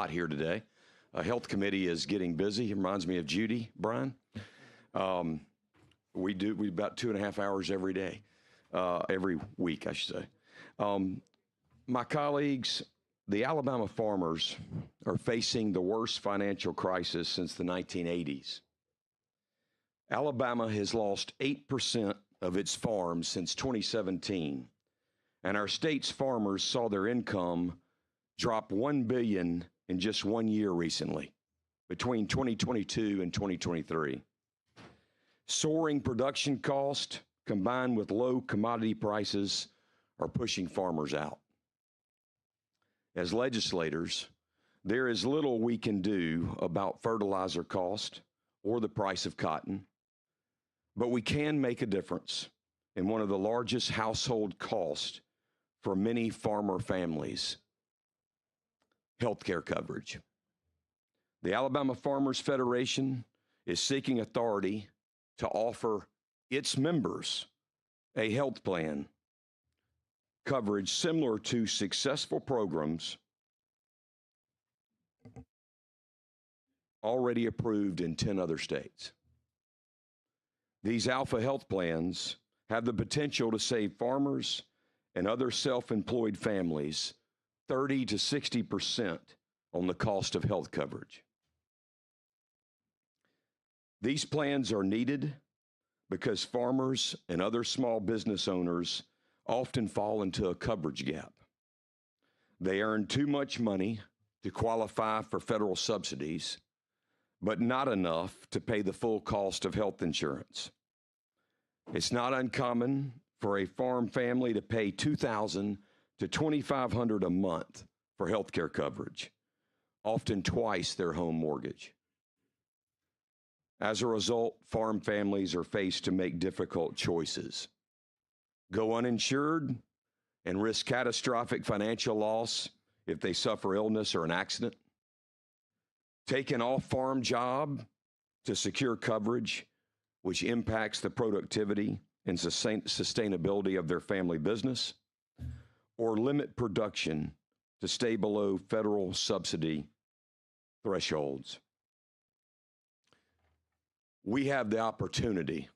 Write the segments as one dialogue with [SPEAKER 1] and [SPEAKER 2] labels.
[SPEAKER 1] not here today. Health committee is getting busy. It reminds me of Judy, Brian. We about 2.5 hours every day, every week, I should say. My colleagues, the Alabama farmers are facing the worst financial crisis since the 1980s. Alabama has lost 8% of its farms since 2017, and our state's farmers saw their income drop $1 billion in just 1 year recently, between 2022 and 2023. Soaring production cost combined with low commodity prices are pushing farmers out. As legislators, there is little we can do about fertilizer cost or the price of cotton, but we can make a difference in one of the largest household costs for many farmer families: healthcare coverage. The Alabama Farmers Federation is seeking authority to offer its members a health plan coverage similar to successful programs already approved in 10 other states. These Alpha Health plans have the potential to save farmers and other self-employed families 30 to 60% on the cost of health coverage. These plans are needed because farmers and other small business owners often fall into a coverage gap. They earn too much money to qualify for federal subsidies, but not enough to pay the full cost of health insurance. It's not uncommon for a farm family to pay $2,000 to $2,500 a month for health care coverage, often twice their home mortgage. As a result, farm families are faced to make difficult choices: go uninsured and risk catastrophic financial loss if they suffer illness or an accident, take an off-farm job to secure coverage, which impacts the productivity and sustainability of their family business, or limit production to stay below federal subsidy thresholds. We have the opportunity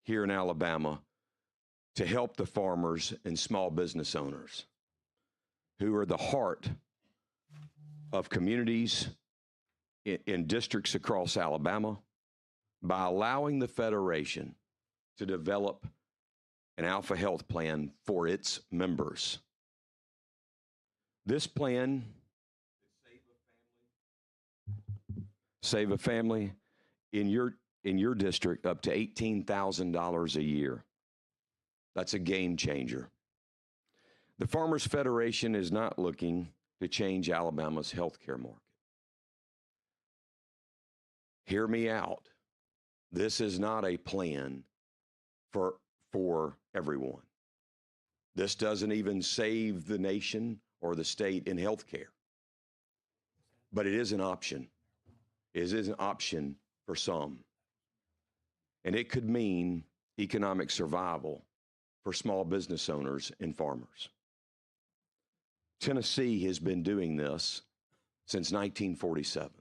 [SPEAKER 1] here in Alabama to help the farmers and small business owners who are the heart of communities in districts across Alabama by allowing the Federation to develop an Alpha Health plan for its members. This plan save a family in your district up to $18,000 a year. That's a game changer. The Farmers Federation is not looking to change Alabama's healthcare market. Hear me out. This is not a plan for everyone. This doesn't even save the nation or the state in healthcare. But it is an option. It is an option for some. And it could mean economic survival for small business owners and farmers. Tennessee has been doing this since 1947.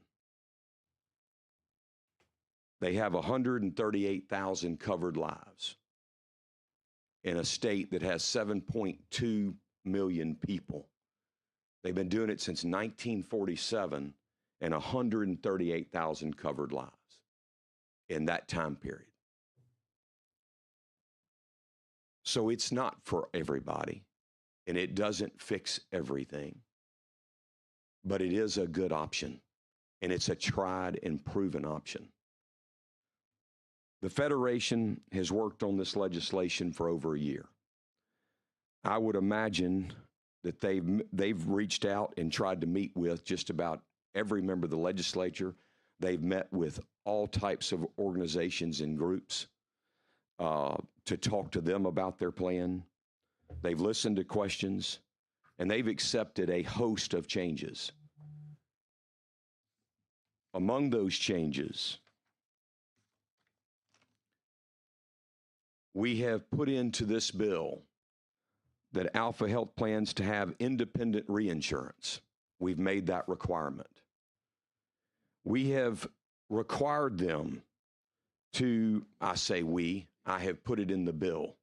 [SPEAKER 1] They have 138,000 covered lives in a state that has 7.2 million people. They've been doing it since 1947 and 138,000 covered lives in that time period. So it's not for everybody, and it doesn't fix everything, but it is a good option, and it's a tried and proven option. The Federation has worked on this legislation for over a year. I would imagine that they've reached out and tried to meet with just about every member of the legislature. They've met with all types of organizations and groups to talk to them about their plan. They've listened to questions, and they've accepted a host of changes. Among those changes, we have put into this bill that Alpha Health plans to have independent reinsurance. we've made that requirement. We have required them to, I say we, I have put it in the bill,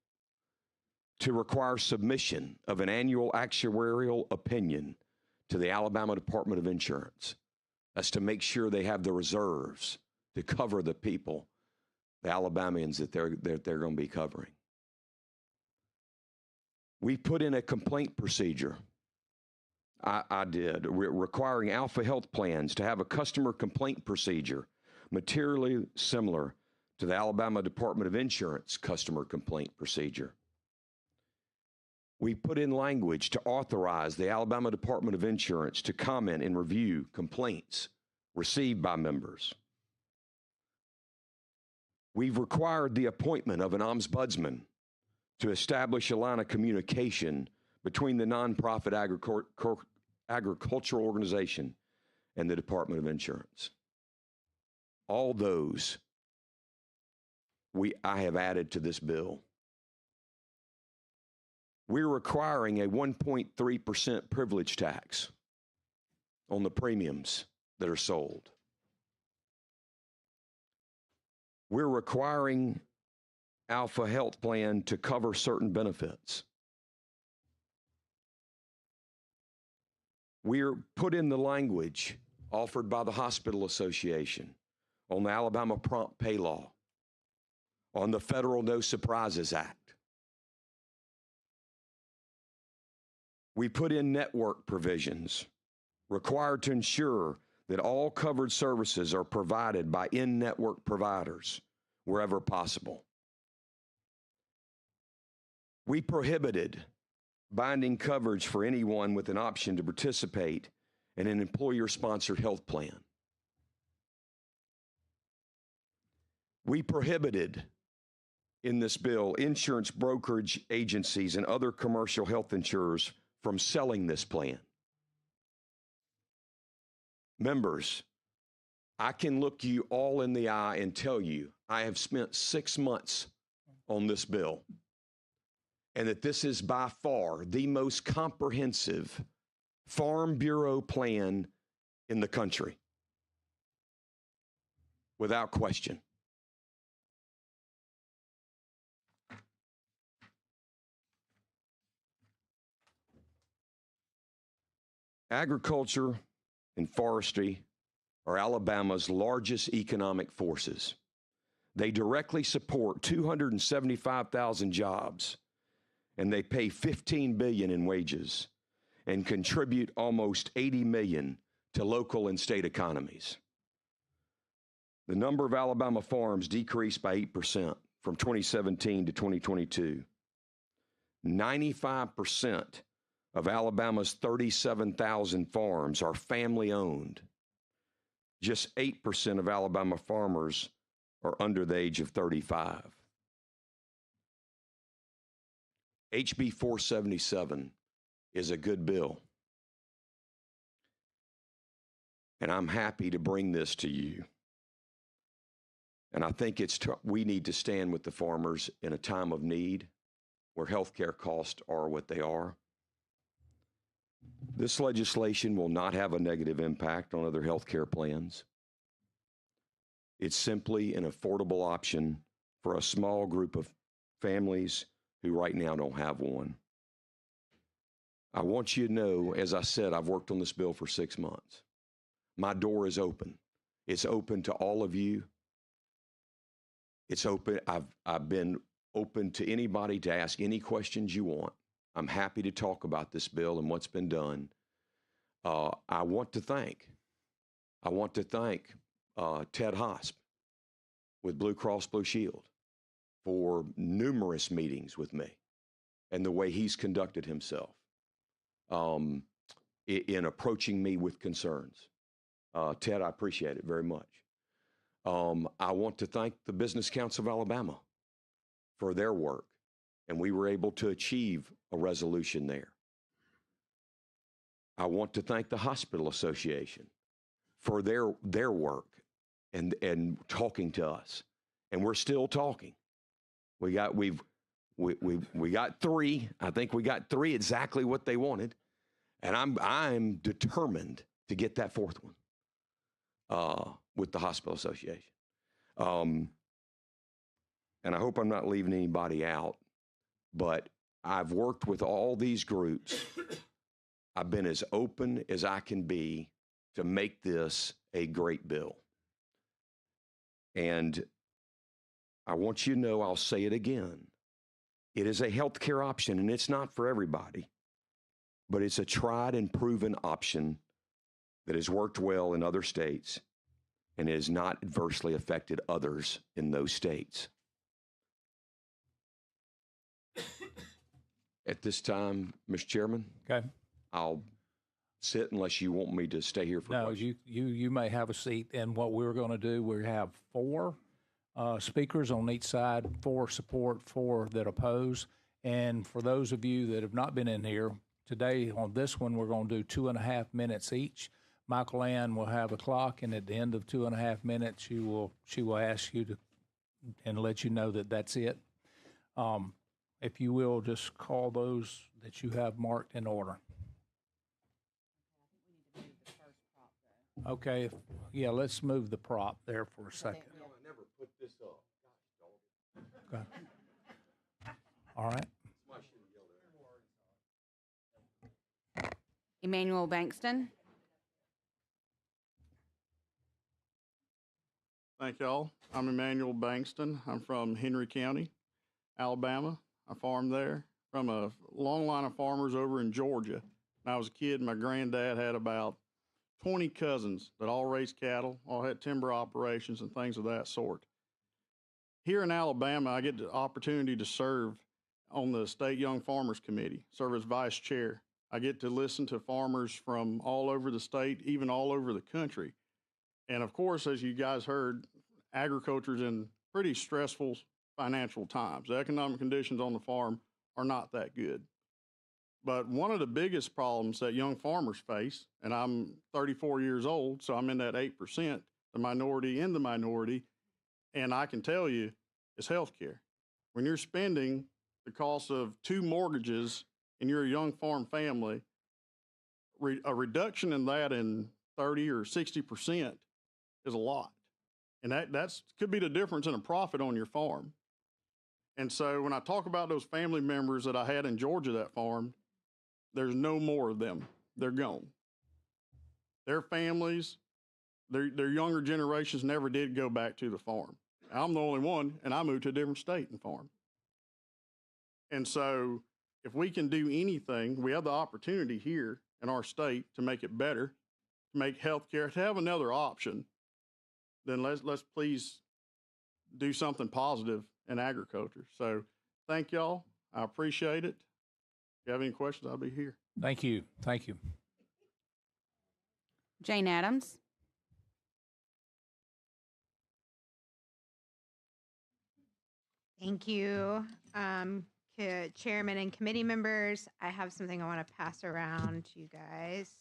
[SPEAKER 1] to require submission of an annual actuarial opinion to the Alabama Department of Insurance. That's to make sure they have the reserves to cover the people, the Alabamians that they're going to be covering. We put in a complaint procedure. I did, requiring Alpha Health Plans to have a customer complaint procedure materially similar to the Alabama Department of Insurance customer complaint procedure. We put in language to authorize the Alabama Department of Insurance to comment and review complaints received by members. We've required the appointment of an ombudsman to establish a line of communication between the nonprofit agricultural organization and the Department of Insurance. All those I have added to this bill. We're requiring a 1.3% privilege tax on the premiums that are sold. We're requiring Alpha Health Plan to cover certain benefits. We're put in the language offered by the Hospital Association on the Alabama Prompt Pay Law, on the Federal No Surprises Act. We put in network provisions required to ensure that all covered services are provided by in-network providers wherever possible. We prohibited binding coverage for anyone with an option to participate in an employer-sponsored health plan. We prohibited in this bill insurance brokerage agencies and other commercial health insurers from selling this plan. Members, I can look you all in the eye and tell you I have spent 6 months on this bill, and that this is by far the most comprehensive Farm Bureau plan in the country, without question. Agriculture and forestry are Alabama's largest economic forces. They directly support 275,000 jobs, and they pay $15 billion in wages and contribute almost $80 million to local and state economies. The number of Alabama farms decreased by 8% from 2017 to 2022. 95% of Alabama's 37,000 farms are family-owned. Just 8% of Alabama farmers are under the age of 35. HB 477 is a good bill, and I'm happy to bring this to you. And I think we need to stand with the farmers in a time of need where healthcare costs are what they are. This legislation will not have a negative impact on other healthcare plans. It's simply an affordable option for a small group of families who right now don't have one. I want you to know, as I said, I've worked on this bill for 6 months. My door is open. It's open to all of you. It's open. I've been open to anybody to ask any questions you want. I'm happy to talk about this bill and what's been done. I want to thank Ted Hosp with Blue Cross Blue Shield for numerous meetings with me and the way he's conducted himself in approaching me with concerns. Ted, I appreciate it very much. I want to thank the Business Council of Alabama for their work, and we were able to achieve a resolution there. I want to thank the Hospital Association for their work and talking to us, and we're still talking. We got three. I think we got three exactly what they wanted, And I'm determined to get that fourth one with the Hospital Association. And I hope I'm not leaving anybody out, but I've worked with all these groups. I've been as open as I can be to make this a great bill. And I want you to know, I'll say it again, it is a healthcare option, and it's not for everybody, but it's a tried and proven option that has worked well in other states and has not adversely affected others in those states. At this time, Mr. Chairman,
[SPEAKER 2] Okay.
[SPEAKER 1] I'll sit unless you want me to stay here for questions.
[SPEAKER 2] You may have a seat. And what we're going to do, we have 4 speakers on each side, 4 support, 4 that oppose. And for those of you that have not been in here, today on this one, we're going to do 2.5 minutes each. Michael Ann will have a clock, and at the end of 2.5 minutes, she will ask you to, and let you know that that's it. If you will, just call those that you have marked in order. Okay, yeah, let's move the prop there for a second.
[SPEAKER 1] I never put this up.
[SPEAKER 2] Okay. All right.
[SPEAKER 3] Emmanuel Bankston.
[SPEAKER 4] Thank y'all. I'm Emmanuel Bankston. I'm from Henry County, Alabama. I farmed there from a long line of farmers over in Georgia. When I was a kid, my granddad had about 20 cousins that all raised cattle, all had timber operations and things of that sort. Here in Alabama, I get the opportunity to serve on the State Young Farmers Committee, serve as vice chair. I get to listen to farmers from all over the state, even all over the country. And of course, as you guys heard, agriculture is in pretty stressful financial times. The economic conditions on the farm are not that good. But one of the biggest problems that young farmers face, and I'm 34 years old, so I'm in that 8%, the minority in the minority, and I can tell you, is healthcare. When you're spending the cost of 2 mortgages and you're a young farm family, a reduction in that in 30 or 60% is a lot. And that's could be the difference in a profit on your farm. And so when I talk about those family members that I had in Georgia that farmed, there's no more of them. They're gone. Their families, their younger generations never did go back to the farm. I'm the only one, and I moved to a different state and farmed. And so if we can do anything, we have the opportunity here in our state to make it better, to make healthcare, to have another option, then let's please do something positive in agriculture. So thank y'all. I appreciate it. If you have any questions, I'll be here.
[SPEAKER 2] Thank you. Thank you.
[SPEAKER 3] Jane Addams.
[SPEAKER 5] Thank you. Chairman and committee members, I have something I want to pass around to you guys.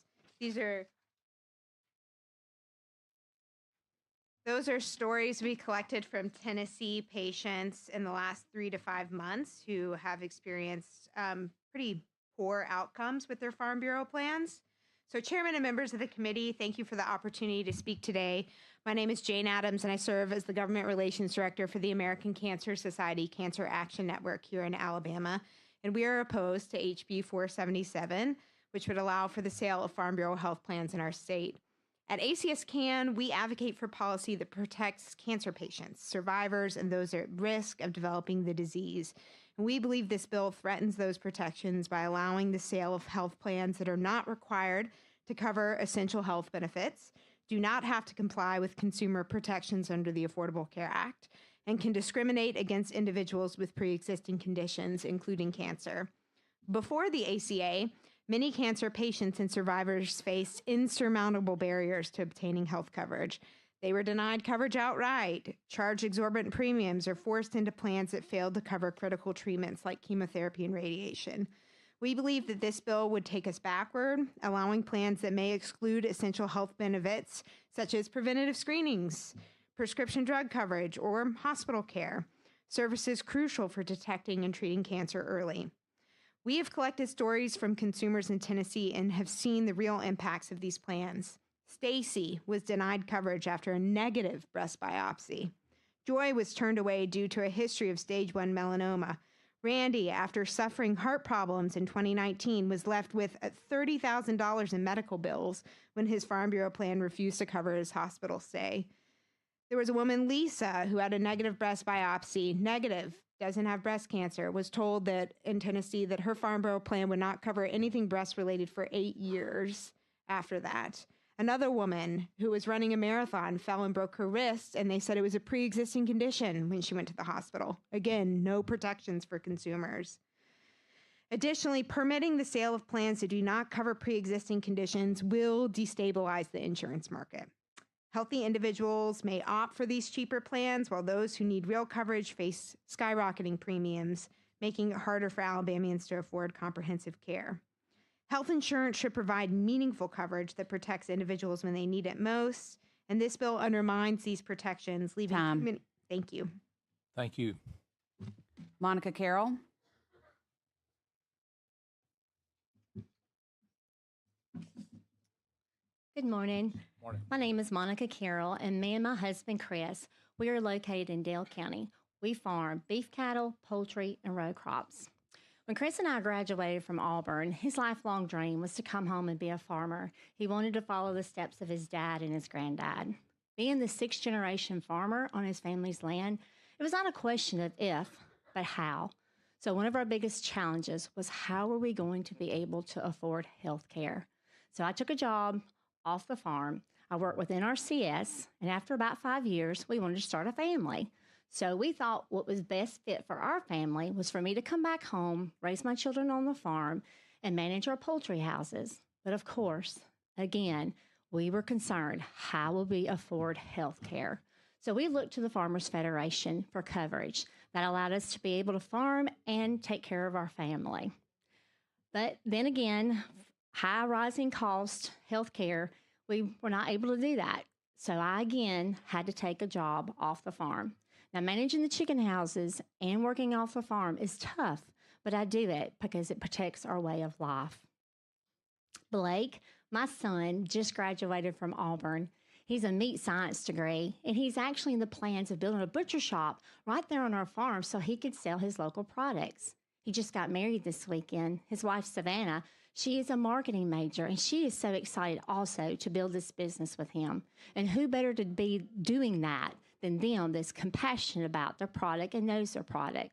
[SPEAKER 5] Those are stories we collected from Tennessee patients in the last 3 to 5 months who have experienced pretty poor outcomes with their Farm Bureau plans. So Chairman and members of the committee, thank you for the opportunity to speak today. My name is Jane Addams, and I serve as the Government Relations Director for the American Cancer Society Cancer Action Network here in Alabama. And we are opposed to HB 477, which would allow for the sale of Farm Bureau health plans in our state. At ACS CAN, we advocate for policy that protects cancer patients, survivors, and those at risk of developing the disease. And we believe this bill threatens those protections by allowing the sale of health plans that are not required to cover essential health benefits, do not have to comply with consumer protections under the Affordable Care Act, and can discriminate against individuals with pre-existing conditions, including cancer. Before the ACA, many cancer patients and survivors faced insurmountable barriers to obtaining health coverage. They were denied coverage outright, charged exorbitant premiums, or forced into plans that failed to cover critical treatments like chemotherapy and radiation. We believe that this bill would take us backward, allowing plans that may exclude essential health benefits, such as preventative screenings, prescription drug coverage, or hospital care, services crucial for detecting and treating cancer early. We have collected stories from consumers in Tennessee and have seen the real impacts of these plans. Stacy was denied coverage after a negative breast biopsy. Joy was turned away due to a history of stage 1 melanoma. Randy, after suffering heart problems in 2019, was left with $30,000 in medical bills when his Farm Bureau plan refused to cover his hospital stay. There was a woman, Lisa, who had a negative breast biopsy, negative, doesn't have breast cancer, was told that in Tennessee that her Farm Bureau plan would not cover anything breast related for 8 years after that. Another woman who was running a marathon fell and broke her wrist, and they said it was a pre-existing condition when she went to the hospital. Again, no protections for consumers. Additionally, permitting the sale of plans that do not cover pre-existing conditions will destabilize the insurance market. Healthy individuals may opt for these cheaper plans, while those who need real coverage face skyrocketing premiums, making it harder for Alabamians to afford comprehensive care. Health insurance should provide meaningful coverage that protects individuals when they need it most, and this bill undermines these protections, leaving... Thank you.
[SPEAKER 2] Thank you.
[SPEAKER 3] Monica Carroll.
[SPEAKER 6] Good morning.
[SPEAKER 2] Morning.
[SPEAKER 6] My name is Monica Carroll, and me and my husband, Chris, we are located in Dale County. We farm beef cattle, poultry, and row crops. When Chris and I graduated from Auburn, his lifelong dream was to come home and be a farmer. He wanted to follow the steps of his dad and his granddad. Being the 6th-generation farmer on his family's land, it was not a question of if, but how. So one of our biggest challenges was how were we going to be able to afford health care? So I took a job off the farm. I worked with NRCS, and after about 5 years, we wanted to start a family. So we thought what was best fit for our family was for me to come back home, raise my children on the farm, and manage our poultry houses. But of course, again, we were concerned, how will we afford health care? So we looked to the Farmers Federation for coverage that allowed us to be able to farm and take care of our family. But then again, high rising cost health care, we were not able to do that. So I again had to take a job off the farm. Now, managing the chicken houses and working off the farm is tough, but I do it because it protects our way of life. Blake, my son, just graduated from Auburn. He's a meat science degree, and he's actually in the plans of building a butcher shop right there on our farm so he could sell his local products. He just got married this weekend. His wife, Savannah, she is a marketing major, and she is so excited also to build this business with him. And who better to be doing that than them that's compassionate about their product and knows their product.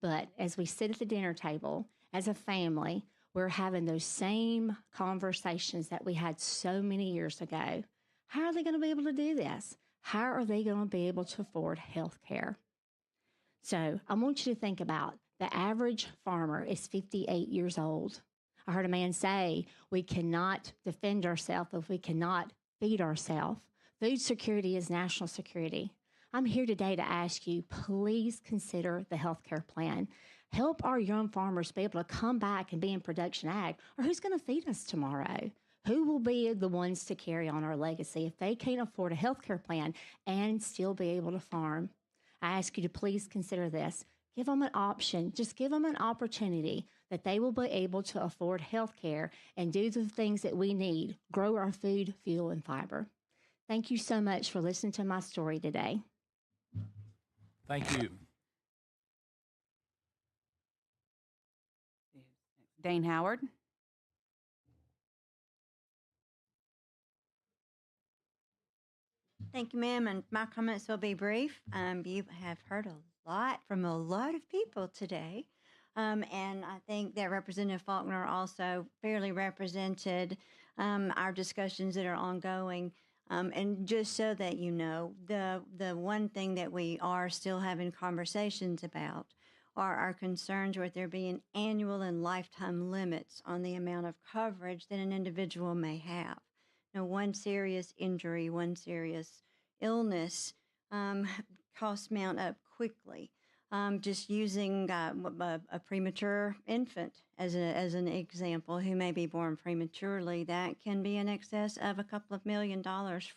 [SPEAKER 6] But as we sit at the dinner table as a family, we're having those same conversations that we had so many years ago. How are they going to be able to do this? How are they going to be able to afford health care? So I want you to think about the average farmer is 58 years old. I heard a man say, we cannot defend ourselves if we cannot feed ourselves. Food security is national security. I'm here today to ask you, please consider the health care plan. Help our young farmers be able to come back and be in production ag, or who's going to feed us tomorrow? Who will be the ones to carry on our legacy if they can't afford a health care plan and still be able to farm? I ask you to please consider this. Give them an option. Just give them an opportunity that they will be able to afford health care and do the things that we need, grow our food, fuel, and fiber. Thank you so much for listening to my story today.
[SPEAKER 2] Thank you.
[SPEAKER 3] Dane Howard.
[SPEAKER 7] Thank you, ma'am, and my comments will be brief. You have heard a lot from a lot of people today, and I think that Representative Faulkner also fairly represented our discussions that are ongoing. And just so that you know, the one thing that we are still having conversations about are our concerns with there being annual and lifetime limits on the amount of coverage that an individual may have. Now, one serious injury, one serious illness costs mount up quickly. Just using a premature infant as an example who may be born prematurely, that can be in excess of a couple of $1 million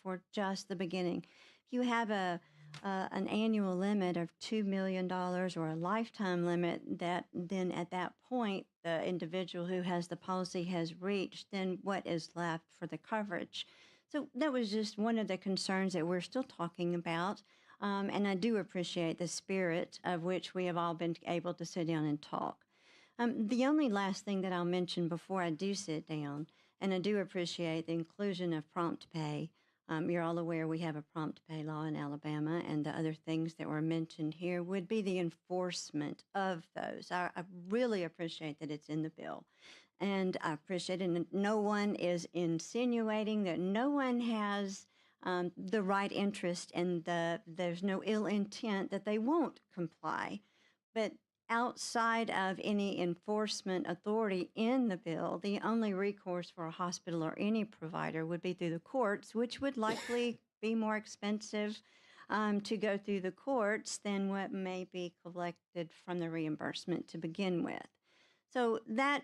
[SPEAKER 7] for just the beginning. If you have an annual limit of $2 million or a lifetime limit, that then at that point the individual who has the policy has reached, then what is left for the coverage? So that was just one of the concerns that we're still talking about. And I do appreciate the spirit of which we have all been able to sit down and talk. The only last thing that I'll mention before I do sit down, and I do appreciate the inclusion of prompt pay. You're all aware we have a prompt pay law in Alabama, and the other things that were mentioned here would be the enforcement of those. I really appreciate that it's in the bill, and I appreciate it. And no one is insinuating that no one has the right interest, and there's no ill intent that they won't comply. But outside of any enforcement authority in the bill, the only recourse for a hospital or any provider would be through the courts, which would likely be more expensive to go through the courts than what may be collected from the reimbursement to begin with. So that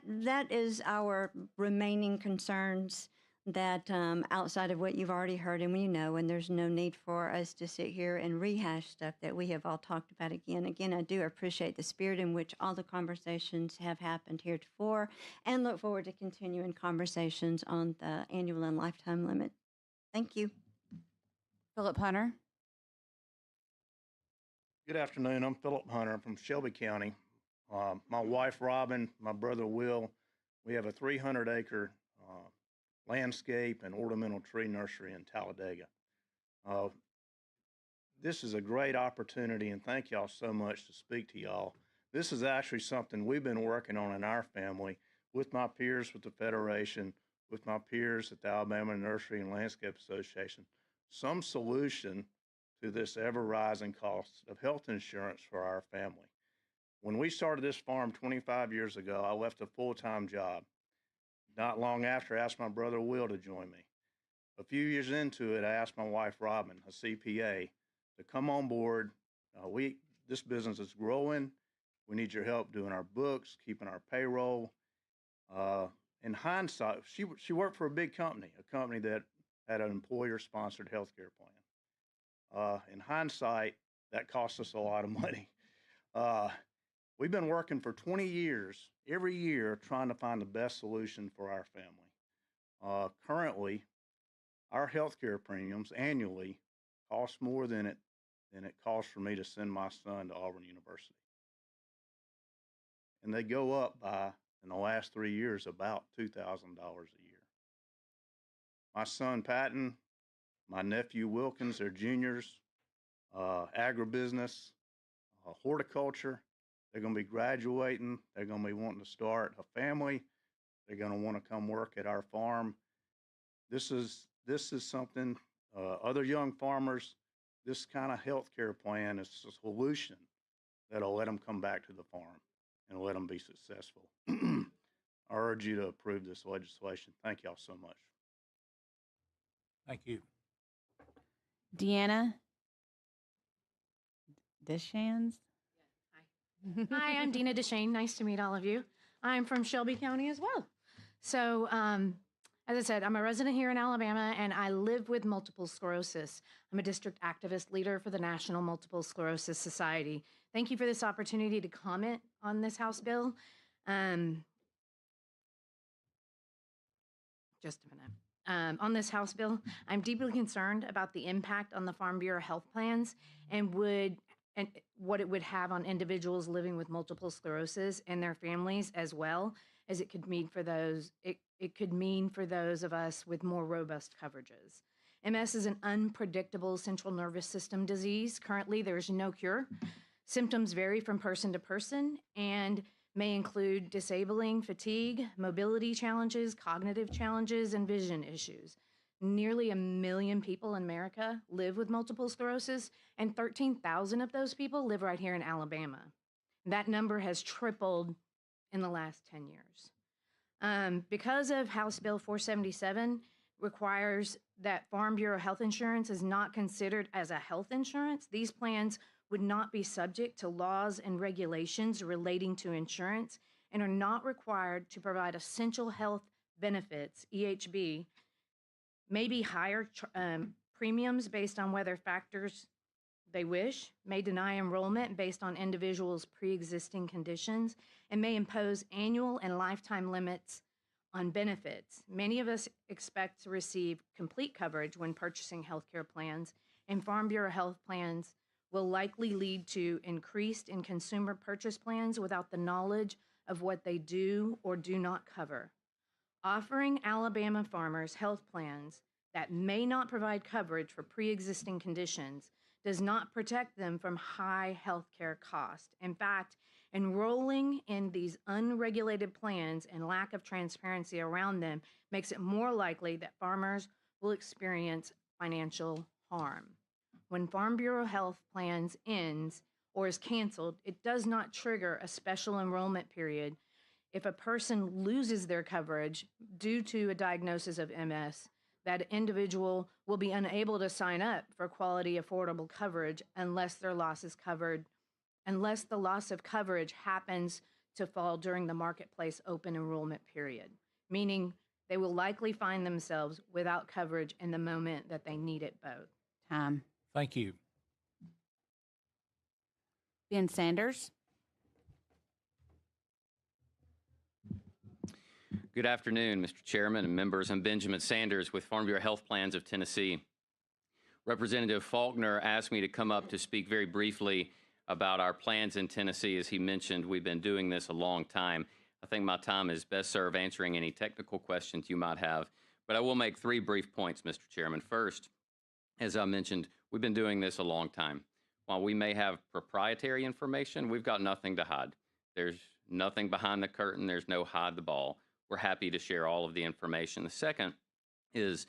[SPEAKER 7] is our remaining concerns, that outside of what you've already heard and we know, and there's no need for us to sit here and rehash stuff that we have all talked about again. Again, I do appreciate the spirit in which all the conversations have happened heretofore, and look forward to continuing conversations on the annual and lifetime limit. Thank you.
[SPEAKER 3] Philip Hunter.
[SPEAKER 8] Good afternoon. I'm Philip Hunter. I'm from Shelby County. My wife, Robin, my brother, Will, we have a 300-acre landscape and ornamental tree nursery in Talladega. This is a great opportunity, and thank y'all so much to speak to y'all. This is actually something we've been working on in our family with my peers with the Federation, with my peers at the Alabama Nursery and Landscape Association, some solution to this ever-rising cost of health insurance for our family. When we started this farm 25 years ago, I left a full-time job. Not long after, I asked my brother Will to join me. A few years into it, I asked my wife Robin, a CPA, to come on board. This business is growing. We need your help doing our books, keeping our payroll. In hindsight, she worked for a big company, a company that had an employer-sponsored healthcare plan. In hindsight, that cost us a lot of money. We've been working for 20 years, every year, trying to find the best solution for our family. Currently, our healthcare premiums annually cost more than it costs for me to send my son to Auburn University. And they go up by, in the last 3 years, about $2,000 a year. My son Patton, my nephew Wilkins, they're juniors, agribusiness, horticulture. They're going to be graduating. They're going to be wanting to start a family. They're going to want to come work at our farm. This is something, other young farmers, this kind of healthcare plan is a solution that'll let them come back to the farm and let them be successful. I urge you to approve this legislation. Thank y'all so much.
[SPEAKER 2] Thank you.
[SPEAKER 3] Deanna Deschans.
[SPEAKER 9] Hi, I'm Dina Deshane. Nice to meet all of you. I'm from Shelby County as well. So, as I said, I'm a resident here in Alabama, and I live with multiple sclerosis. I'm a district activist leader for the National Multiple Sclerosis Society. Thank you for this opportunity to comment on this House bill. Just a minute. On this House bill, I'm deeply concerned about the impact on the Farm Bureau health plans and what it would have on individuals living with multiple sclerosis and their families, as well as it could mean for those. It could mean for those of us with more robust coverages. MS is an unpredictable central nervous system disease. Currently, there is no cure. Symptoms vary from person to person and may include disabling, fatigue, mobility challenges, cognitive challenges, and vision issues. Nearly 1 million people in America live with multiple sclerosis, and 13,000 of those people live right here in Alabama. That number has tripled in the last 10 years. Because of House Bill 477 requires that Farm Bureau health insurance is not considered as a health insurance, these plans would not be subject to laws and regulations relating to insurance and are not required to provide essential health benefits, EHB, maybe higher premiums based on whether factors they wish, may deny enrollment based on individuals' pre-existing conditions, and may impose annual and lifetime limits on benefits. Many of us expect to receive complete coverage when purchasing healthcare plans, and Farm Bureau health plans will likely lead to increased in consumer purchase plans without the knowledge of what they do or do not cover. Offering Alabama farmers health plans that may not provide coverage for pre-existing conditions does not protect them from high healthcare costs. In fact, enrolling in these unregulated plans and lack of transparency around them makes it more likely that farmers will experience financial harm. When Farm Bureau health plans ends or is canceled, it does not trigger a special enrollment period. If a person loses their coverage due to a diagnosis of MS, that individual will be unable to sign up for quality, affordable coverage unless the loss of coverage happens to fall during the marketplace open enrollment period, meaning they will likely find themselves without coverage in the moment that they need it both.
[SPEAKER 3] Time.
[SPEAKER 2] Thank you.
[SPEAKER 3] Ben Sanders.
[SPEAKER 10] Good afternoon, Mr. Chairman and members. I'm Benjamin Sanders with Farm Bureau Health Plans of Tennessee. Representative Faulkner asked me to come up to speak very briefly about our plans in Tennessee. As he mentioned, we've been doing this a long time. I think my time is best served answering any technical questions you might have, but I will make 3 brief points, Mr. Chairman. First, as I mentioned, we've been doing this a long time. While we may have proprietary information, we've got nothing to hide. There's nothing behind the curtain. There's no hide the ball. We're happy to share all of the information. The second is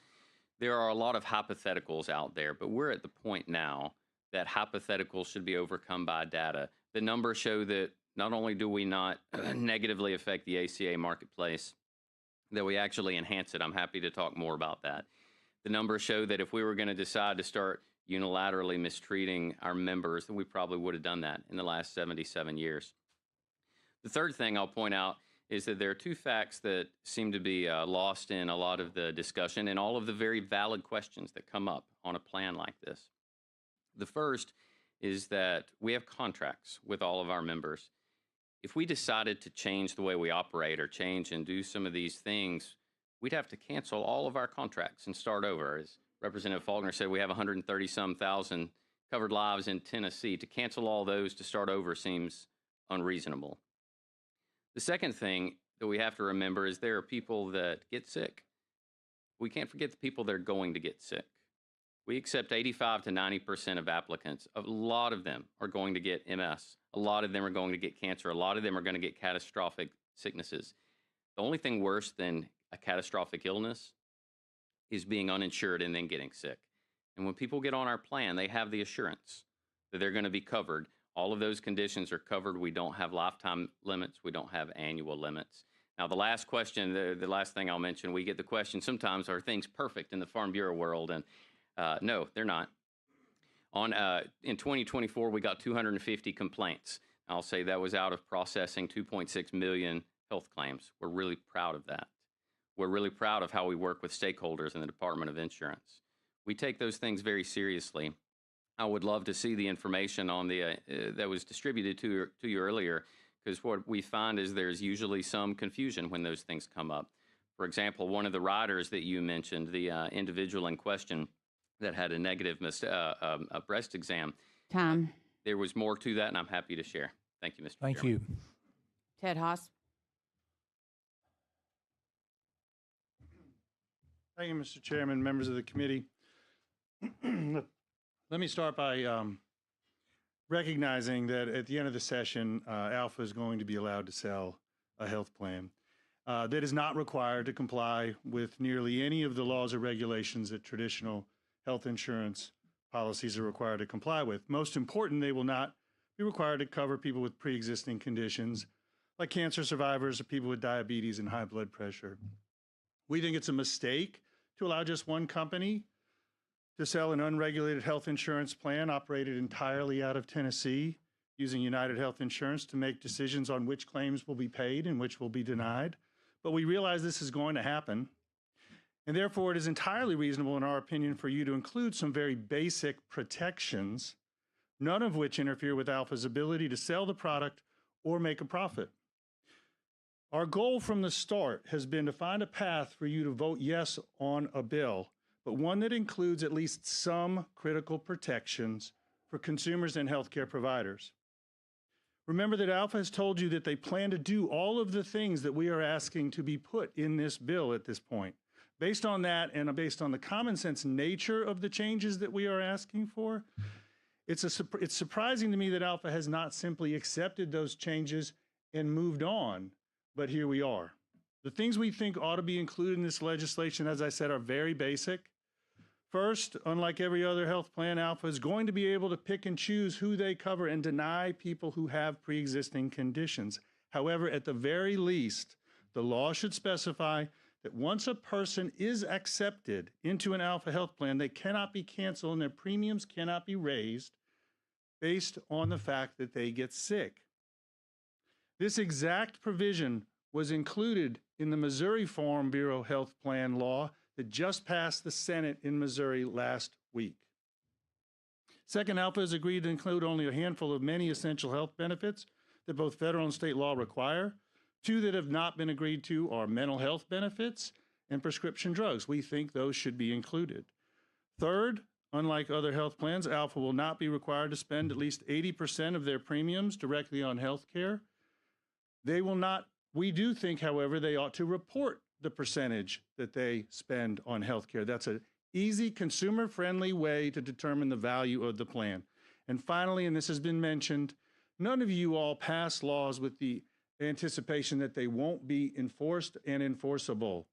[SPEAKER 10] there are a lot of hypotheticals out there, but we're at the point now that hypotheticals should be overcome by data. The numbers show that not only do we not negatively affect the ACA marketplace, that we actually enhance it. I'm happy to talk more about that. The numbers show that if we were going to decide to start unilaterally mistreating our members, then we probably would have done that in the last 77 years. The third thing I'll point out is that there are 2 facts that seem to be lost in a lot of the discussion and all of the very valid questions that come up on a plan like this. The first is that we have contracts with all of our members. If we decided to change the way we operate or change and do some of these things, we'd have to cancel all of our contracts and start over. As Representative Faulkner said, we have 130-some thousand covered lives in Tennessee. To cancel all those to start over seems unreasonable. The second thing that we have to remember is there are people that get sick. We can't forget the people that are going to get sick. We accept 85 to 90% of applicants. A lot of them are going to get MS. A lot of them are going to get cancer. A lot of them are going to get catastrophic sicknesses. The only thing worse than a catastrophic illness is being uninsured and then getting sick. And when people get on our plan, they have the assurance that they're going to be covered. All of those conditions are covered. We don't have lifetime limits. We don't have annual limits. Now, the last question, the last thing I'll mention, we get the question sometimes, are things perfect in the Farm Bureau world? And no, they're not. In 2024, we got 250 complaints. I'll say that was out of processing 2.6 million health claims. We're really proud of that. We're really proud of how we work with stakeholders in the Department of Insurance. We take those things very seriously. I would love to see the information on the that was distributed to you earlier, because what we find is there's usually some confusion when those things come up. For example, one of the riders that you mentioned, the individual in question that had a negative a breast exam.
[SPEAKER 3] Time.
[SPEAKER 10] There was more to that, and I'm happy to share. Thank you, Mr.
[SPEAKER 2] Thank
[SPEAKER 10] Chairman.
[SPEAKER 2] you.
[SPEAKER 3] Ted Haas.
[SPEAKER 11] Thank you, Mr. Chairman, members of the committee. Let me start by recognizing that at the end of the session, Alpha is going to be allowed to sell a health plan that is not required to comply with nearly any of the laws or regulations that traditional health insurance policies are required to comply with. Most important, they will not be required to cover people with pre-existing conditions like cancer survivors or people with diabetes and high blood pressure. We think it's a mistake to allow just one company to sell an unregulated health insurance plan operated entirely out of Tennessee using United Health Insurance to make decisions on which claims will be paid and which will be denied. But we realize this is going to happen. And therefore, it is entirely reasonable, in our opinion, for you to include some very basic protections none of which interfere with Alpha's ability to sell the product or make a profit. Our goal from the start has been to find a path for you to vote yes on a bill, but one that includes at least some critical protections for consumers and healthcare providers. Remember that Alpha has told you that they plan to do all of the things that we are asking to be put in this bill at this point. Based on that and based on the common sense nature of the changes that we are asking for, it's surprising to me that Alpha has not simply accepted those changes and moved on, but here we are. The things we think ought to be included in this legislation, as I said, are very basic. First, unlike every other health plan, Alpha is going to be able to pick and choose who they cover and deny people who have pre-existing conditions. However, at the very least, the law should specify that once a person is accepted into an Alpha health plan, they cannot be canceled and their premiums cannot be raised based on the fact that they get sick. This exact provision was included in the Missouri Farm Bureau Health Plan law that just passed the Senate in Missouri last week. Second, Alpha has agreed to include only a handful of many essential health benefits that both federal and state law require. Two that have not been agreed to are mental health benefits and prescription drugs. We think those should be included. Third, unlike other health plans, Alpha will not be required to spend at least 80% of their premiums directly on health care. They will not. We do think, however, they ought to report the percentage that they spend on healthcare. That's an easy, consumer-friendly way to determine the value of the plan. And finally, and this has been mentioned, none of you all pass laws with the anticipation that they won't be enforced and enforceable.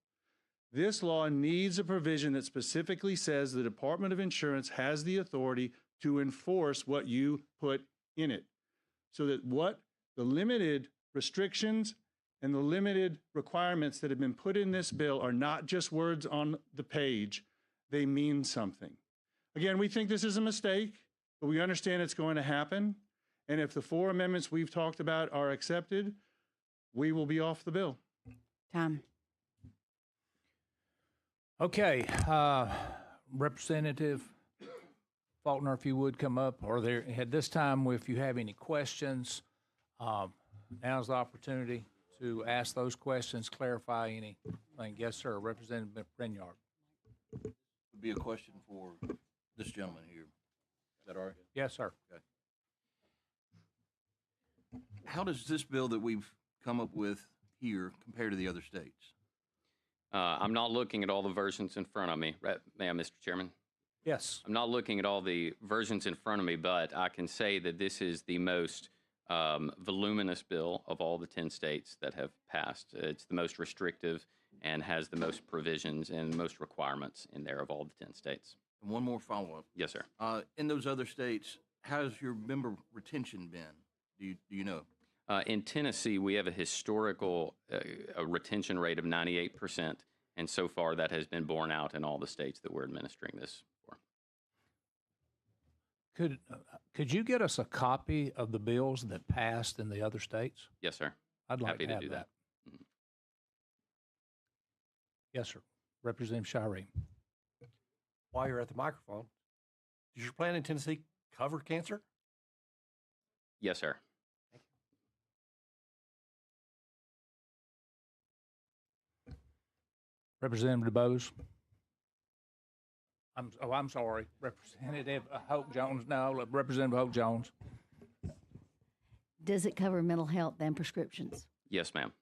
[SPEAKER 11] This law needs a provision that specifically says the Department of Insurance has the authority to enforce what you put in it, so that what the limited restrictions and the limited requirements that have been put in this bill are not just words on the page, they mean something. Again, we think this is a mistake, but we understand it's going to happen. And if the 4 amendments we've talked about are accepted, we will be off the bill.
[SPEAKER 3] Tom.
[SPEAKER 2] Okay, Representative Faulkner, if you would come up, or there at this time, if you have any questions, now's the opportunity to ask those questions, clarify anything. Yes, sir. Representative Brenyard.
[SPEAKER 12] Would be a question for this gentleman here. Is that all right?
[SPEAKER 2] Yes, sir.
[SPEAKER 12] Okay. How does this bill that we've come up with here compare to the other states?
[SPEAKER 10] I'm not looking at all the versions in front of me. May I, Mr. Chairman?
[SPEAKER 2] Yes.
[SPEAKER 10] I'm not looking at all the versions in front of me, but I can say that this is the most voluminous bill of all the 10 states that have passed. It's the most restrictive and has the most provisions and most requirements in there of all the 10 states.
[SPEAKER 12] And one more follow-up.
[SPEAKER 10] Yes, sir.
[SPEAKER 12] In those other states, how's your member retention been? Do you know?
[SPEAKER 10] In Tennessee, we have a historical retention rate of 98%, and so far that has been borne out in all the states that we're administering this for.
[SPEAKER 2] Could you get us a copy of the bills that passed in the other states?
[SPEAKER 10] Yes, sir.
[SPEAKER 2] I'd like
[SPEAKER 10] Happy
[SPEAKER 2] to
[SPEAKER 10] to
[SPEAKER 2] have
[SPEAKER 10] do
[SPEAKER 2] that.
[SPEAKER 10] Mhm.
[SPEAKER 2] Yes, sir. Representative Shireen.
[SPEAKER 13] While you're at the microphone, does your plan in Tennessee cover cancer?
[SPEAKER 10] Yes, sir.
[SPEAKER 2] Representative DeBose. I'm sorry. Representative Hope Jones. No, Representative Hope Jones.
[SPEAKER 14] Does it cover mental health and prescriptions?
[SPEAKER 10] Yes, ma'am.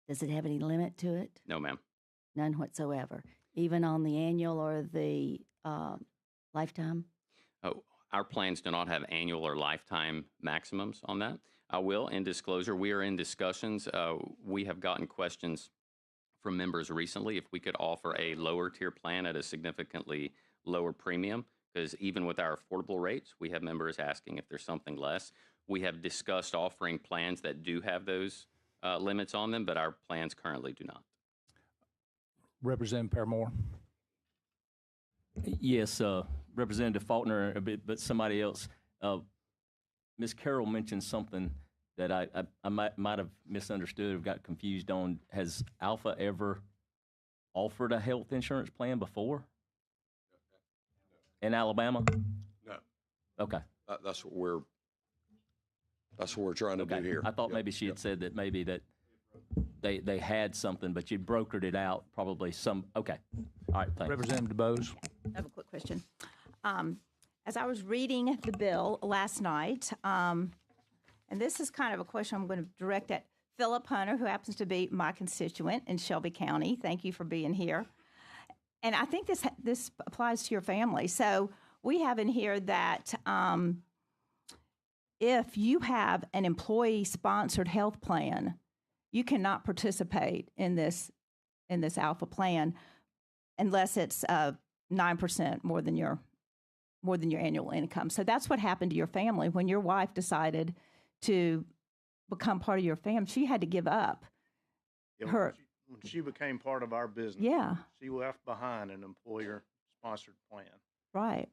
[SPEAKER 14] Does it have any limit to it?
[SPEAKER 10] No, ma'am.
[SPEAKER 14] None whatsoever, even on the annual or the lifetime?
[SPEAKER 10] Oh, our plans do not have annual or lifetime maximums on that. I will, in disclosure, we are in discussions. We have gotten questions from members recently if we could offer a lower tier plan at a significantly lower premium, because even with our affordable rates, we have members asking if there's something less. We have discussed offering plans that do have those limits on them, but our plans currently do not.
[SPEAKER 2] Representative Paramore.
[SPEAKER 15] Yes, Representative Faulkner, but somebody else. Ms. Carroll mentioned something that I might have misunderstood or got confused on. Has Alpha ever offered a health insurance plan before? In Alabama?
[SPEAKER 12] No.
[SPEAKER 15] Okay.
[SPEAKER 1] That's what we're trying to do here.
[SPEAKER 15] I thought
[SPEAKER 1] Yep,
[SPEAKER 15] maybe she had
[SPEAKER 1] yep.
[SPEAKER 15] said that maybe that they had something, but you brokered it out, probably some, okay. All right, thanks.
[SPEAKER 2] Representative Bose.
[SPEAKER 16] I have a quick question. As I was reading the bill last night, and this is kind of a question I'm going to direct at Philip Hunter, who happens to be my constituent in Shelby County. Thank you for being here. And I think this applies to your family. So we have in here that if you have an employee-sponsored health plan, you cannot participate in this Alpha plan unless it's 9% more than your annual income. So that's what happened to your family when your wife decided to become part of your family. She had to give up
[SPEAKER 8] Yeah,
[SPEAKER 16] her.
[SPEAKER 8] when she became part of our business,
[SPEAKER 16] Yeah.
[SPEAKER 8] she left behind an employer-sponsored plan.
[SPEAKER 16] Right.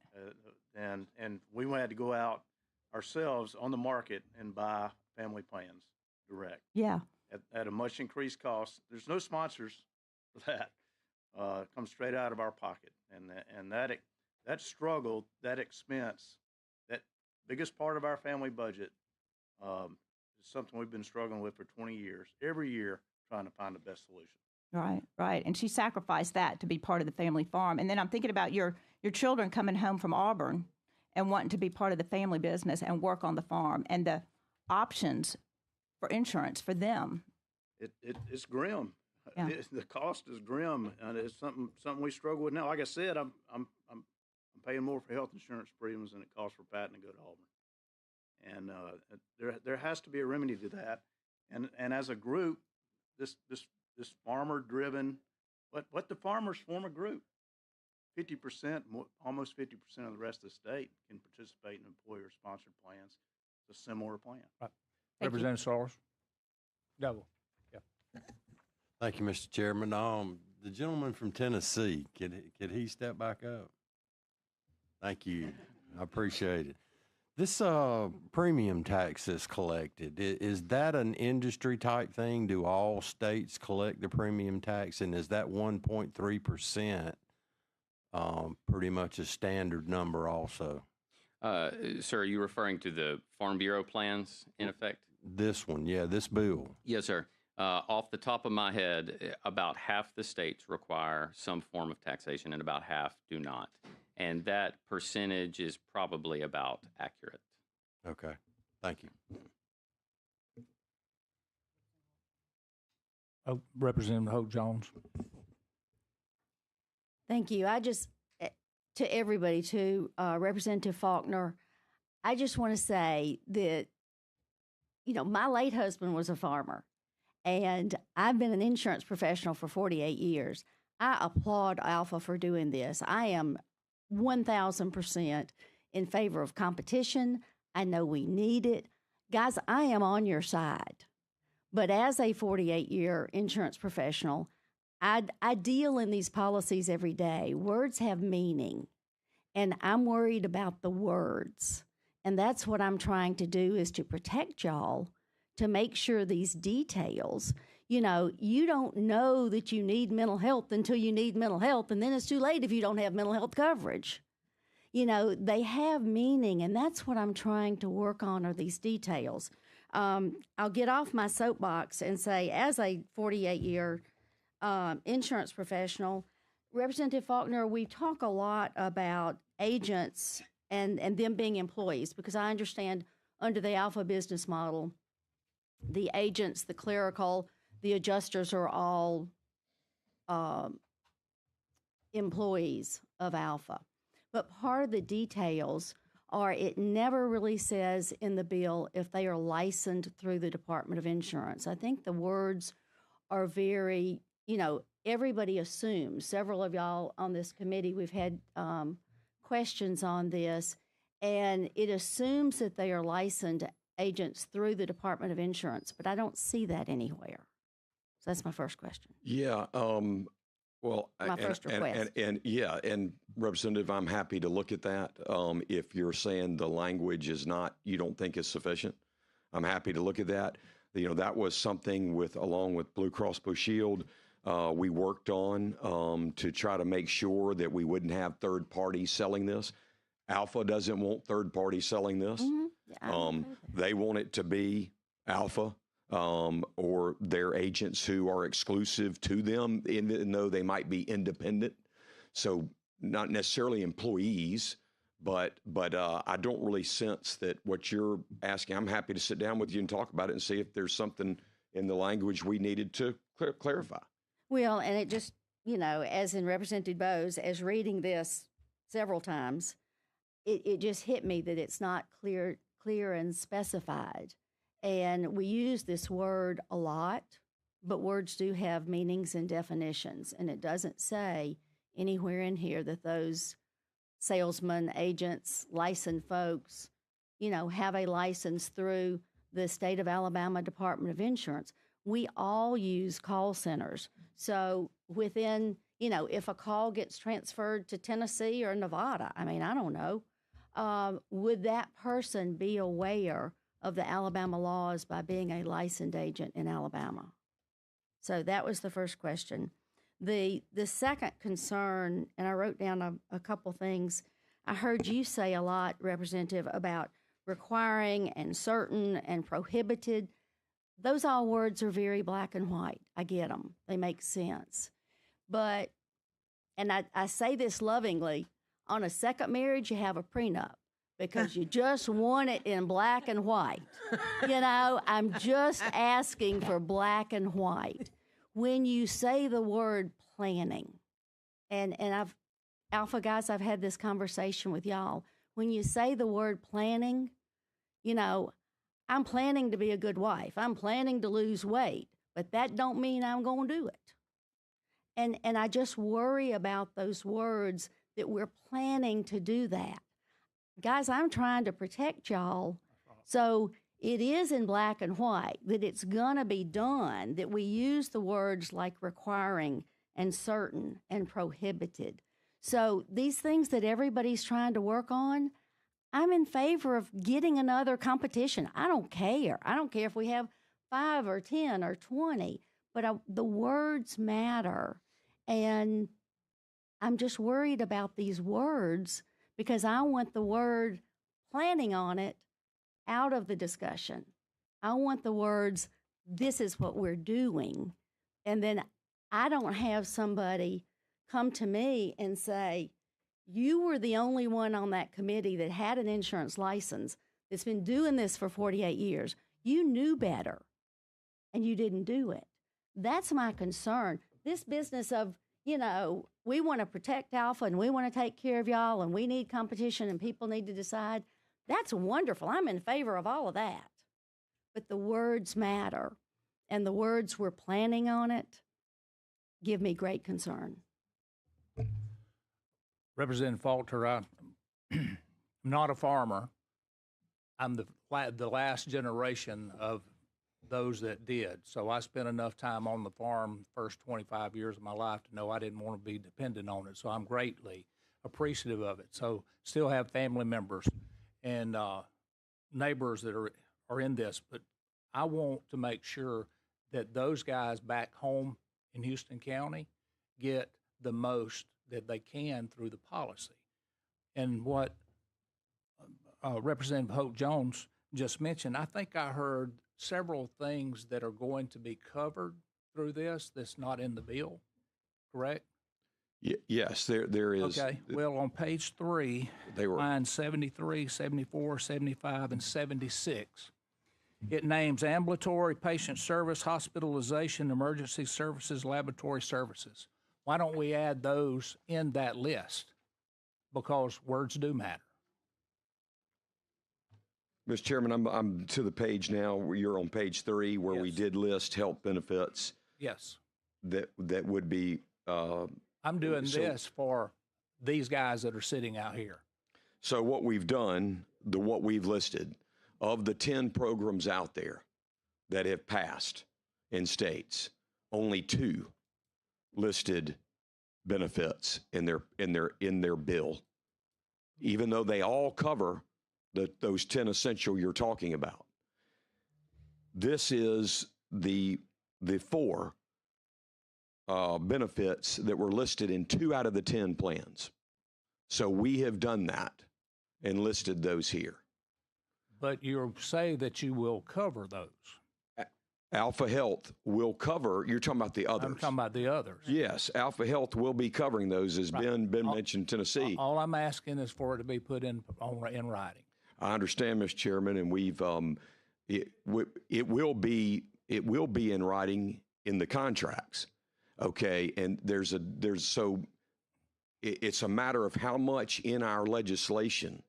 [SPEAKER 8] And we had to go out ourselves on the market and buy family plans direct
[SPEAKER 16] Yeah.
[SPEAKER 8] at a much increased cost. There's no sponsors for that. It comes straight out of our pocket. And that struggle, that expense, that biggest part of our family budget is something we've been struggling with for 20 years, every year trying to find the best solution.
[SPEAKER 16] Right, right. And she sacrificed that to be part of the family farm. And then I'm thinking about your children coming home from Auburn and wanting to be part of the family business and work on the farm and the options for insurance for them.
[SPEAKER 8] It's grim.
[SPEAKER 16] Yeah.
[SPEAKER 8] The cost is grim, and it's something we struggle with now. Like I said, I'm paying more for health insurance premiums than it costs for Patton to go to Auburn. And there has to be a remedy to that. And as a group, this farmer-driven, let the farmers form a group. 50%, almost 50% of the rest of the state can participate in employer-sponsored plans. It's a similar plan.
[SPEAKER 2] Right. Representative Saunders. Double. Yeah.
[SPEAKER 17] Thank you, Mr. Chairman. The gentleman from Tennessee, could he step back up? Thank you. I appreciate it. This premium tax that's collected, is that an industry type thing? Do all states collect the premium tax? And is that 1.3% pretty much a standard number also?
[SPEAKER 10] Sir, are you referring to the Farm Bureau plans in effect?
[SPEAKER 17] This one, yeah, this bill.
[SPEAKER 10] Yes, sir. Off the top of my head, about half the states require some form of taxation and about half do not. And that percentage is probably about accurate.
[SPEAKER 17] Okay. Thank you.
[SPEAKER 2] Oh, Representative Hope Jones.
[SPEAKER 14] Thank you. I just, to everybody, to Representative Faulkner, I just want to say that, my late husband was a farmer, and I've been an insurance professional for 48 years. I applaud Alpha for doing this. I am 1,000% in favor of competition. I know we need it. Guys, I am on your side. But as a 48-year insurance professional, I deal in these policies every day. Words have meaning, and I'm worried about the words. And that's what I'm trying to do, is to protect y'all, to make sure these details, you don't know that you need mental health until you need mental health, and then it's too late if you don't have mental health coverage. They have meaning, and that's what I'm trying to work on, are these details. I'll get off my soapbox and say, as a 48-year insurance professional, Representative Faulkner, we talk a lot about agents and them being employees, because I understand under the Alpha business model, the agents, the clerical, the adjusters are all employees of Alpha. But part of the details are, it never really says in the bill if they are licensed through the Department of Insurance. I think the words are very, everybody assumes. Several of y'all on this committee, we've had questions on this, and it assumes that they are licensed agents through the Department of Insurance, but I don't see that anywhere. So that's my first question.
[SPEAKER 1] Yeah. Well,
[SPEAKER 14] My first request.
[SPEAKER 1] And Representative, I'm happy to look at that. If you're saying the language is not, you don't think is sufficient, I'm happy to look at that. That was something along with Blue Cross Blue Shield, we worked on to try to make sure that we wouldn't have third parties selling this. Alpha doesn't want third party selling this. They want it to be Alpha or their agents who are exclusive to them, even though they might be independent. So not necessarily employees, but I don't really sense that what you're asking. I'm happy to sit down with you and talk about it and see if there's something in the language we needed to clarify.
[SPEAKER 14] Well, and it just, as in Representative Bowes, as reading this several times, it just hit me that it's not clear and specified. And we use this word a lot, but words do have meanings and definitions. And it doesn't say anywhere in here that those salesmen, agents, licensed folks, have a license through the state of Alabama Department of Insurance. We all use call centers. So within, if a call gets transferred to Tennessee or Nevada, I don't know, would that person be aware of the Alabama laws by being a licensed agent in Alabama? So that was the first question. The second concern, and I wrote down a couple things. I heard you say a lot, Representative, about requiring and certain and prohibited. Those all words are very black and white. I get them. They make sense. But, and I say this lovingly, on a second marriage, you have a prenup because you just want it in black and white. I'm just asking for black and white. When you say the word planning, and Alpha guys, I've had this conversation with y'all. When you say the word planning, I'm planning to be a good wife. I'm planning to lose weight, but that don't mean I'm going to do it. And I just worry about those words that we're planning to do that. Guys, I'm trying to protect y'all. So it is in black and white that it's going to be done, that we use the words like requiring and certain and prohibited. So these things that everybody's trying to work on, I'm in favor of getting another competition. I don't care. I don't care if we have 5 or 10 or 20, but the words matter. And I'm just worried about these words because I want the word planning on it out of the discussion. I want the words, this is what we're doing. And then I don't have somebody come to me and say, you were the only one on that committee that had an insurance license that's been doing this for 48 years. You knew better and you didn't do it. That's my concern. This business of, we want to protect Alpha and we want to take care of y'all and we need competition and people need to decide. That's wonderful. I'm in favor of all of that. But the words matter. And the words we're planning on it give me great concern.
[SPEAKER 2] Representative Faulkner, I'm not a farmer. I'm the last generation of those that did. So I spent enough time on the farm the first 25 years of my life to know I didn't want to be dependent on it. So I'm greatly appreciative of it. So still have family members and neighbors that are in this. But I want to make sure that those guys back home in Houston County get the most that they can through the policy. And what Representative Hope Jones just mentioned, I think I heard several things that are going to be covered through this that's not in the bill, correct?
[SPEAKER 1] Yes, there is.
[SPEAKER 2] Okay, well, on page 3, lines 73, 74, 75, and 76, it names ambulatory patient service, hospitalization, emergency services, laboratory services. Why don't we add those in that list? Because words do matter.
[SPEAKER 1] Mr. Chairman, I'm to the page now where you're on page 3 where we did list health benefits.
[SPEAKER 2] Yes.
[SPEAKER 1] That would be.
[SPEAKER 2] I'm doing this for these guys that are sitting out here.
[SPEAKER 1] So what we've done, what we've listed, of the 10 programs out there that have passed in states, only 2 listed benefits in their bill, even though they all cover those 10 essential you're talking about. This is the 4 benefits that were listed in 2 out of the 10 plans. So we have done that. and listed those here.
[SPEAKER 2] But you say that you will cover those.
[SPEAKER 1] Alpha Health will cover, you're talking about the others.
[SPEAKER 2] I'm talking about the others.
[SPEAKER 1] Yes, Alpha Health will be covering those, as Ben mentioned Tennessee.
[SPEAKER 2] All I'm asking is for it to be put in writing.
[SPEAKER 1] I understand, Mr. Chairman, and it will be in writing in the contracts. Okay, and it's a matter of how much in our legislation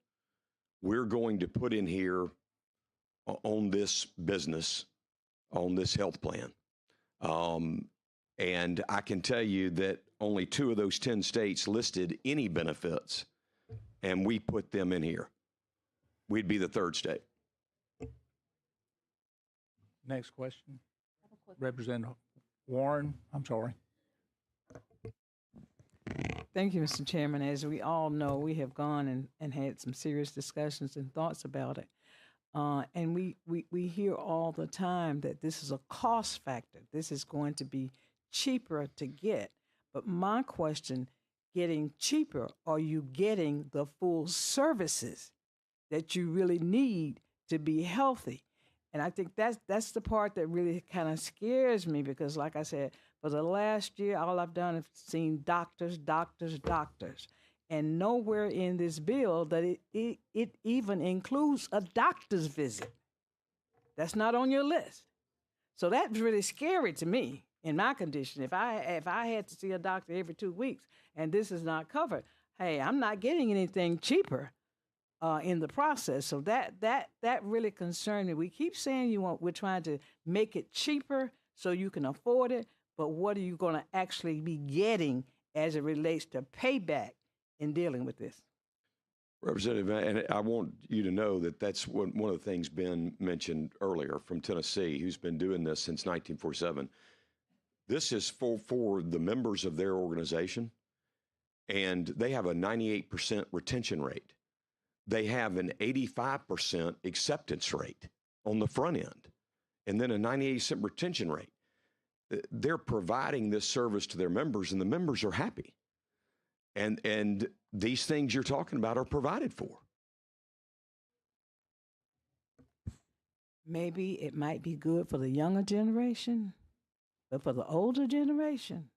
[SPEAKER 1] we're going to put in here on this business, on this health plan. And I can tell you that only 2 of those 10 states listed any benefits, and we put them in here. We'd be the 3rd state.
[SPEAKER 2] Next question. Representative Warren, I'm sorry.
[SPEAKER 18] Thank you, Mr. Chairman. As we all know, we have gone and had some serious discussions and thoughts about it. And we hear all the time that this is a cost factor. This is going to be cheaper to get. But my question, getting cheaper, are you getting the full services that you really need to be healthy? And I think that's the part that really kind of scares me, because like I said, for the last year, all I've done is seen doctors. And nowhere in this bill that it even includes a doctor's visit. That's not on your list. So that's really scary to me in my condition. If I had to see a doctor every 2 weeks and this is not covered, hey, I'm not getting anything cheaper in the process. So that really concerned me. We keep saying we're trying to make it cheaper so you can afford it, but what are you going to actually be getting as it relates to payback in dealing with this?
[SPEAKER 1] Representative, and I want you to know that that's one of the things Ben mentioned earlier from Tennessee, who's been doing this since 1947. This is for the members of their organization, and they have a 98% retention rate. They have an 85% acceptance rate on the front end, and then a 98% retention rate. They're providing this service to their members, and the members are happy. And these things you're talking about are provided for.
[SPEAKER 18] Maybe it might be good for the younger generation, but for the older generation,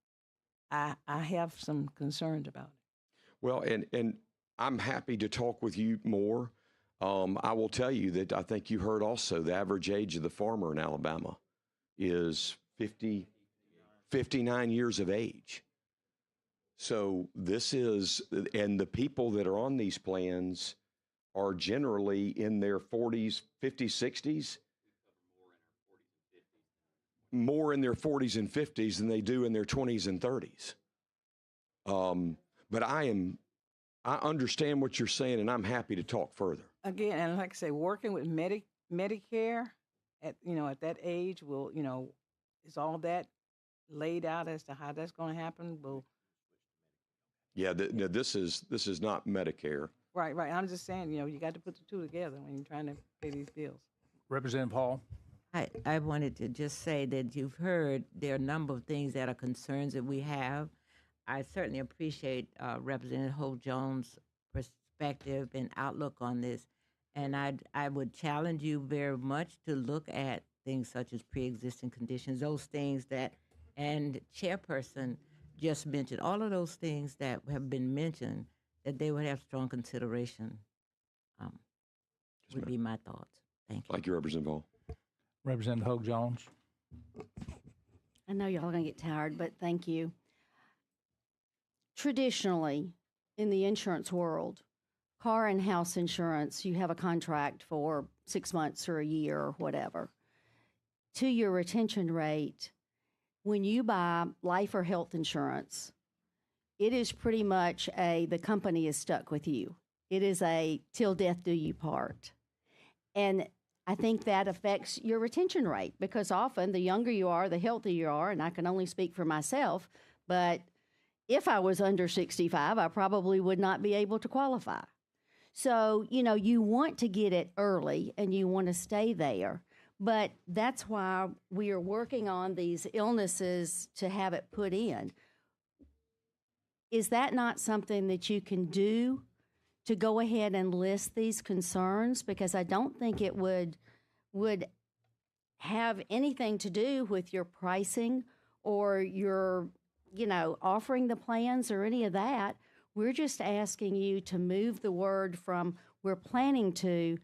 [SPEAKER 18] I have some concerns about it.
[SPEAKER 1] Well, and I'm happy to talk with you more. I will tell you that I think you heard also the average age of the farmer in Alabama is 59 years of age. So this is, and the people that are on these plans are generally in their 40s, 50s, 60s. More in their 40s and 50s than they do in their 20s and 30s. But I understand what you're saying, and I'm happy to talk further.
[SPEAKER 18] Again, and like I say, working with Medicare at that age will, is all that laid out as to how that's going to happen?
[SPEAKER 1] Yeah, this is not Medicare.
[SPEAKER 18] Right. I'm just saying, you got to put the two together when you're trying to pay these bills.
[SPEAKER 2] Representative Hall.
[SPEAKER 19] I wanted to just say that you've heard there are a number of things that are concerns that we have. I certainly appreciate Representative Holt-Jones' perspective and outlook on this. And I would challenge you very much to look at things such as pre-existing conditions, those things that, and Chairperson just mentioned, all of those things that have been mentioned, that they would have strong consideration, would be my thoughts. Thank you.
[SPEAKER 1] Thank you, Representative Hall.
[SPEAKER 2] Representative Holt-Jones.
[SPEAKER 14] I know y'all are going to get tired, but thank you. Traditionally, in the insurance world, car and house insurance, you have a contract for 6 months or a year or whatever. To your retention rate, when you buy life or health insurance, it is pretty much the company is stuck with you. It is a till death do you part. And I think that affects your retention rate, because often the younger you are, the healthier you are, and I can only speak for myself, but if I was under 65, I probably would not be able to qualify. So, you want to get it early and you want to stay there, but that's why we are working on these illnesses to have it put in. Is that not something that you can do to go ahead and list these concerns, because I don't think it would have anything to do with your pricing or your, offering the plans or any of that. We're just asking you to move the word from we're planning to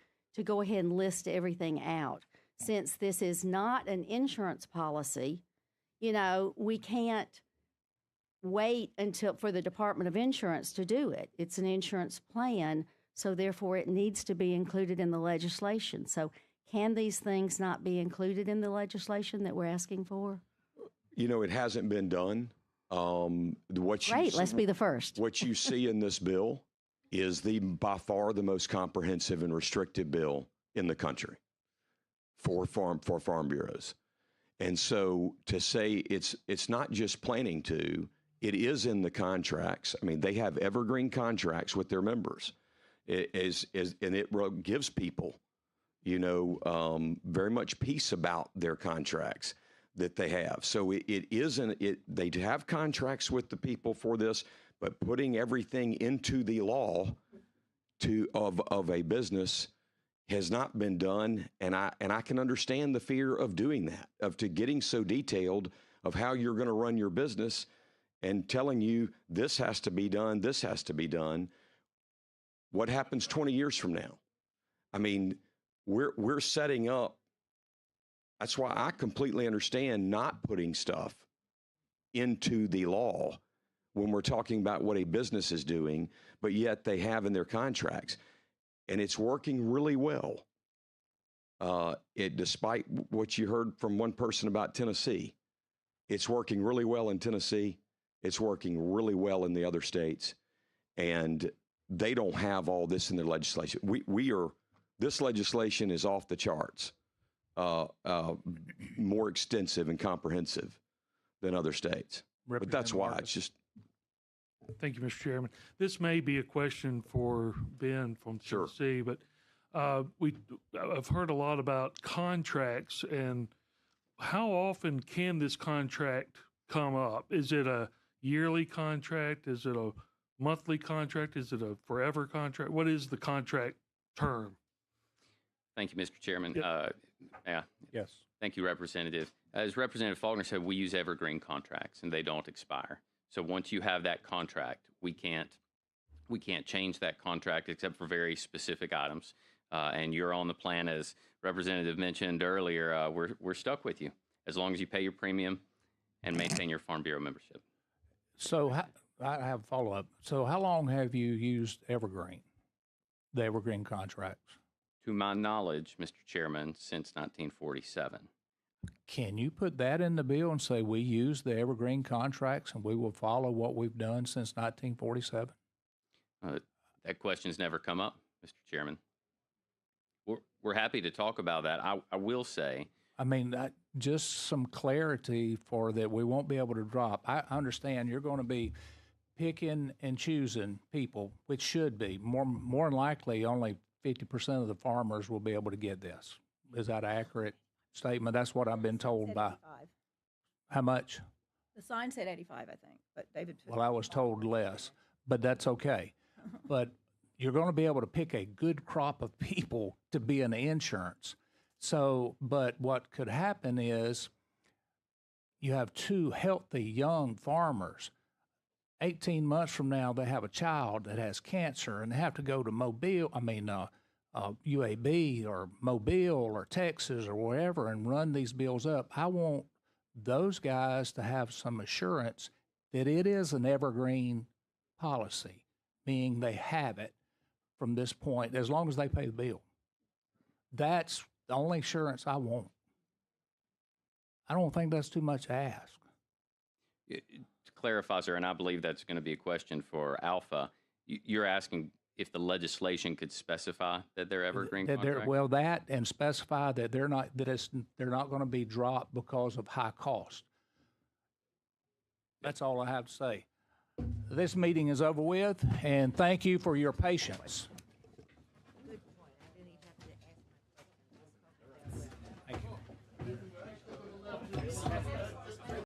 [SPEAKER 14] go ahead and list everything out. Since this is not an insurance policy, we can't wait until for the Department of Insurance to do it. It's an insurance plan, so therefore it needs to be included in the legislation. So can these things not be included in the legislation that we're asking for?
[SPEAKER 1] It hasn't been done.
[SPEAKER 14] Great, let's be the first.
[SPEAKER 1] What you see in this bill is by far the most comprehensive and restrictive bill in the country for farm bureaus. And so to say it's not just planning to, it is in the contracts. I mean, they have evergreen contracts with their members. And it gives people, very much peace about their contracts that they have. So they have contracts with the people for this, but putting everything into the law of a business has not been done. And I can understand the fear of doing that, to getting so detailed of how you're going to run your business and telling you this has to be done, this has to be done. What happens 20 years from now? I mean, we're setting up. That's why I completely understand not putting stuff into the law when we're talking about what a business is doing, but yet they have in their contracts. And it's working really well. Despite what you heard from one person about Tennessee, it's working really well in Tennessee. It's working really well in the other states. And they don't have all this in their legislation. This legislation is off the charts, more extensive and comprehensive than other states. But that's why it's just.
[SPEAKER 20] Thank you, Mr. Chairman. This may be a question for Ben from Tennessee, but I've heard a lot about contracts, and how often can this contract come up? Is it a yearly contract? Is it a monthly contract? Is it a forever contract? What is the contract term?
[SPEAKER 10] Thank you, Mr. Chairman.
[SPEAKER 20] Yep.
[SPEAKER 2] Yes.
[SPEAKER 10] Thank you, Representative. As Representative Faulkner said, we use evergreen contracts, and they don't expire. So once you have that contract, we can't change that contract except for very specific items. And you're on the plan, as Representative mentioned earlier. We're stuck with you as long as you pay your premium and maintain your Farm Bureau membership.
[SPEAKER 2] So I have a follow-up. So how long have you used Evergreen, the Evergreen contracts?
[SPEAKER 10] To my knowledge, Mr. Chairman, since 1947.
[SPEAKER 2] Can you put that in the bill and say we use the Evergreen contracts and we will follow what we've done since 1947?
[SPEAKER 10] That question's never come up, Mr. Chairman. We're happy to talk about that. I will say.
[SPEAKER 2] I mean, just some clarity for that we won't be able to drop. I understand you're going to be picking and choosing people, which should be. More than likely, only 50% of the farmers will be able to get this. Is that an accurate statement? That's what I've been told by.
[SPEAKER 16] 85.
[SPEAKER 2] How much?
[SPEAKER 16] The sign said 85, I think, but David.
[SPEAKER 2] Well, I was told less, but that's okay. But you're going to be able to pick a good crop of people to be in the insurance. So, but what could happen is you have two healthy young farmers. 18 months from now, they have a child that has cancer and they have to go to UAB or Mobile or Texas or wherever and run these bills up. I want those guys to have some assurance that it is an evergreen policy, meaning they have it from this point as long as they pay the bill. That's the only assurance I want. I don't think that's too much to ask.
[SPEAKER 10] To clarify, sir, and I believe that's going to be a question for Alpha, you're asking if the legislation could specify that they're evergreen contracts?
[SPEAKER 2] Well, that and specify that they're not going to be dropped because of high cost. That's all I have to say. This meeting is over with, and thank you for your patience.